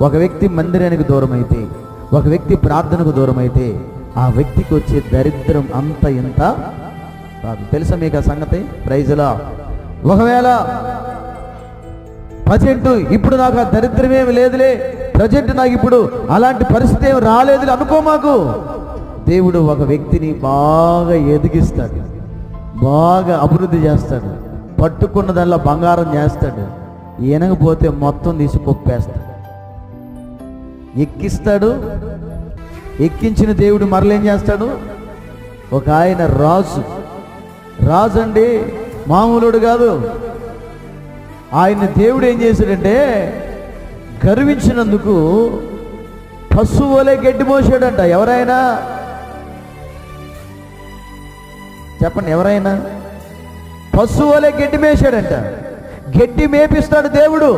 ఒక వ్యక్తి మందిరానికి దూరం అయితే, ఒక వ్యక్తి ప్రార్థనకు దూరం అయితే ఆ వ్యక్తికి వచ్చే దరిద్రం అంత ఇంత కాదు. తెలుసా మీకు ఆ సంగతి? ప్రైజ్లా. ఒకవేళ ప్రజెంట్ ఇప్పుడు నాకు ఆ దరిద్రమేమి లేదులే, ప్రజెంట్ నాకు ఇప్పుడు అలాంటి పరిస్థితి ఏమి రాలేదులే అనుకో మాకు. దేవుడు ఒక వ్యక్తిని బాగా ఎదిగిస్తాడు, బాగా అభివృద్ధి చేస్తాడు, పట్టుకున్న దానిలో బంగారం చేస్తాడు. ఎనగపోతే మొత్తం తీసి కొప్పేస్తాడు, ఎక్కిస్తాడు. ఎక్కించిన దేవుడు మరలేం చేస్తాడు? ఒక ఆయన రాజు అండి, మామూలుడు కాదు. ఆయన దేవుడు ఏం చేశాడంటే గర్వించినందుకు పశువులే గడ్డి మోసాడంట. ఎవరైనా చెప్పండి, ఎవరైనా పశువులే గడ్డి మేసాడంట. గడ్డి మేపిస్తాడు దేవుడు.